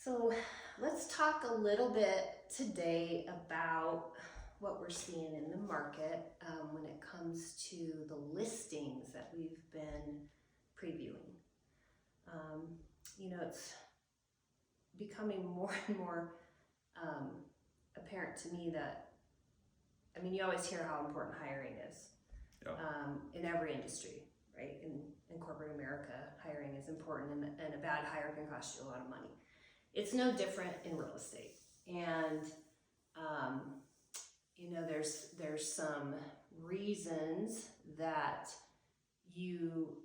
So let's talk a little bit today about what we're seeing in the market when it comes to the listings that we've been previewing. It's becoming more and more apparent to me that, you always hear how important hiring is Yeah. in every industry, right? In corporate America, hiring is important, and a bad hire can cost you a lot of money. It's no different in real estate. And, there's some reasons that you,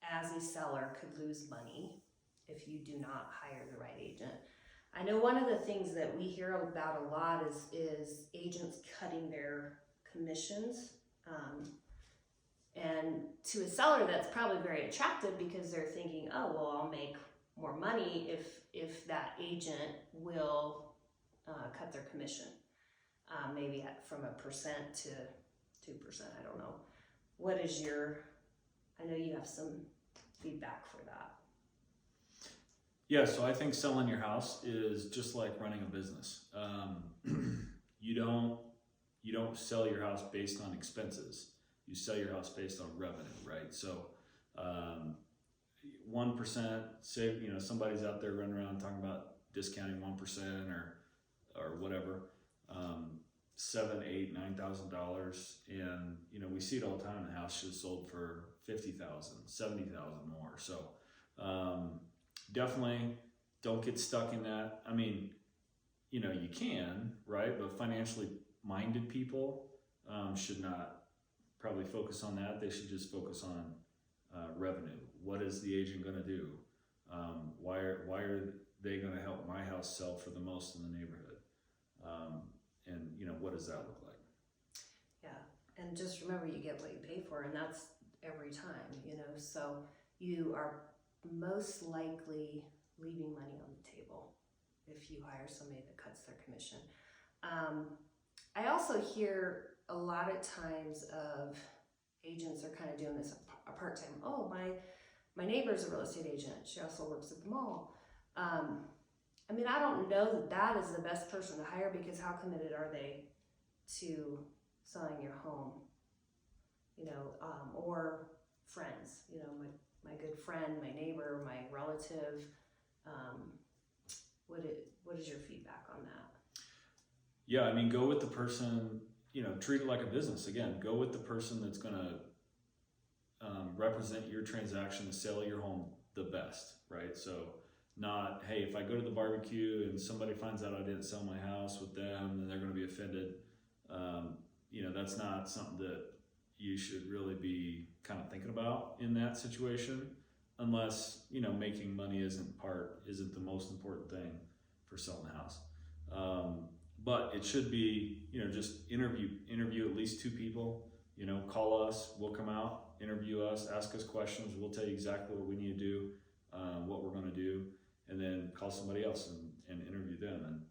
as a seller, could lose money if you do not hire the right agent. I know one of the things that we hear about a lot is agents cutting their commissions. And to a seller, that's probably very attractive because they're thinking, oh, well, I'll make more money if that agent will cut their commission, maybe from 1% to 2%. I don't know. I know you have some feedback for that. Yeah, so I think selling your house is just like running a business. You don't sell your house based on expenses. You sell your house based on revenue, right? So 1%, say, somebody's out there running around talking about discounting 1% or whatever, $7,000, $8,000, $9,000, and we see it all the time. The house is sold for $50,000, $70,000 more. So definitely don't get stuck in that. You can, right? But financially minded people should not probably focus on that. They should just focus on revenue. What is the agent going to do? Why are they going to help my house sell for the most in the neighborhood? And what does that look like? Yeah, and just remember, you get what you pay for, and that's every time. So you are most likely leaving money on the table if you hire somebody that cuts their commission. I also hear a lot of times of agents are kind of doing this a part-time. Oh, my neighbor's a real estate agent. She also works at the mall. I don't know that is the best person to hire, because how committed are they to selling your home? Or friends. My good friend, my neighbor, my relative. What is your feedback on that? Yeah, go with the person, treat it like a business. Again, go with the person that's going to represent your transaction, the sale of your home, the best, right? So not, hey, if I go to the barbecue and somebody finds out I didn't sell my house with them, then they're going to be offended. That's not something that you should really be kind of thinking about in that situation, unless, making money isn't the most important thing for selling a house. But it should be, just interview at least 2 people, call us, we'll come out, interview us, ask us questions. We'll tell you exactly what we need to do, what we're going to do, and then call somebody else and interview them. And,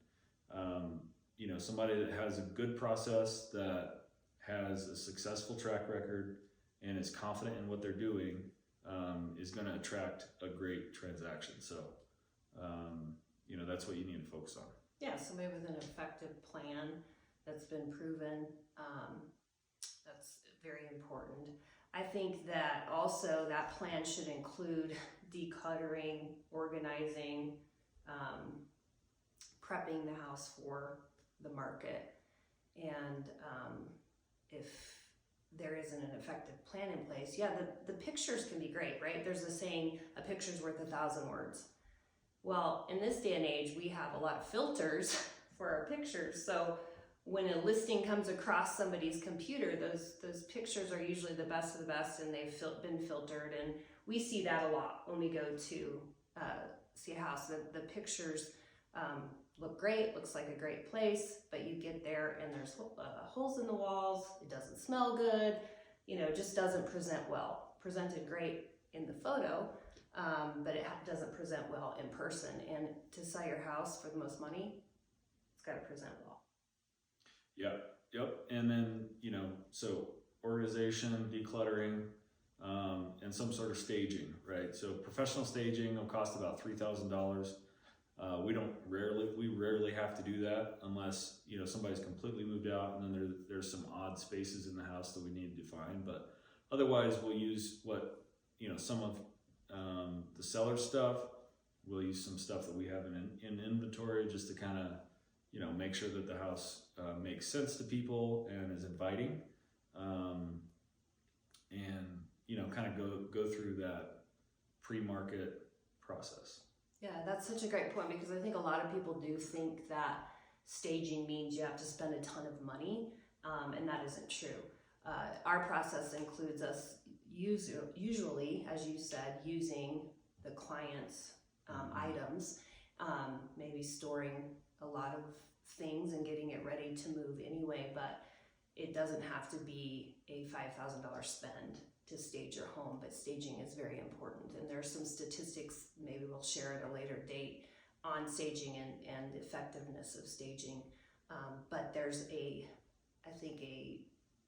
somebody that has a good process, that has a successful track record and is confident in what they're doing, is going to attract a great transaction. So, that's what you need to focus on. Yeah, somebody with an effective plan that's been proven, that's very important. I think that also that plan should include decluttering, organizing, prepping the house for the market. And if there isn't an effective plan in place, yeah, the pictures can be great, right? There's a saying, a picture's worth 1,000 words. Well, in this day and age, we have a lot of filters for our pictures. So when a listing comes across somebody's computer, those pictures are usually the best of the best, and they've been filtered. And we see that a lot when we go to see a house. The pictures look great, looks like a great place, but you get there and there's holes in the walls. It doesn't smell good. Just doesn't present well. Presented great in the photo, but it doesn't present well in person. And to sell your house for the most money, it's got to present well. Yep. And then, so organization, decluttering, and some sort of staging, right? So professional staging will cost about $3,000. We rarely have to do that unless, you know, somebody's completely moved out and then there's some odd spaces in the house that we need to define. But otherwise we'll use what, you know, some of the seller stuff. We'll use some stuff that we have in inventory just to kind of, you know, make sure that the house makes sense to people and is inviting. And, you know, kind of go through that pre-market process. Yeah, that's such a great point, because I think a lot of people do think that staging means you have to spend a ton of money, and that isn't true. Our process includes us usually, as you said, using the client's items, maybe storing a lot of things and getting it ready to move anyway, but it doesn't have to be a $5,000 spend to stage your home, but staging is very important. And there's some statistics, maybe we'll share at a later date, on staging and effectiveness of staging. But there's I think a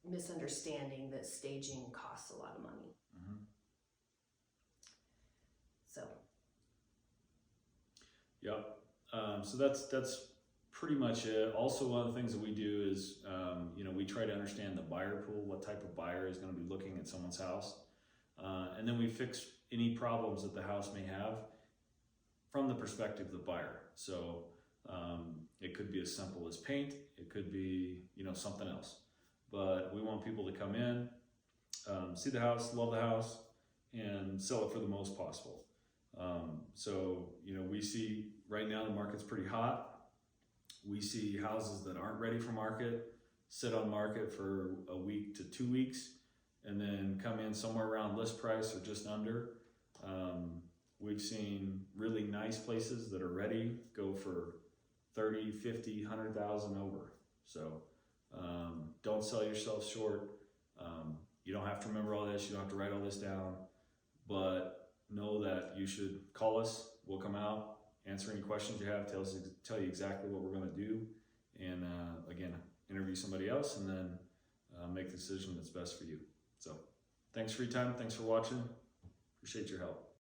misunderstanding that staging costs a lot of money. Mm-hmm. So. Yep. So that's pretty much it. Also, one of the things that we do is, you know, we try to understand the buyer pool, what type of buyer is going to be looking at someone's house. And then we fix any problems that the house may have from the perspective of the buyer. So it could be as simple as paint. It could be, you know, something else. But we want people to come in, see the house, love the house, and sell it for the most possible. So, you know, we see right now the market's pretty hot. We see houses that aren't ready for market, sit on market for a week to 2 weeks, and then come in somewhere around list price or just under. We've seen really nice places that are ready go for 30, 50, 100,000 over. So don't sell yourself short. You don't have to remember all this. You don't have to write all this down, but know that you should call us. We'll come out, answer any questions you have, tell you exactly what we're going to do, and again, interview somebody else, and then make the decision that's best for you. So thanks for your time. Thanks for watching. Appreciate your help.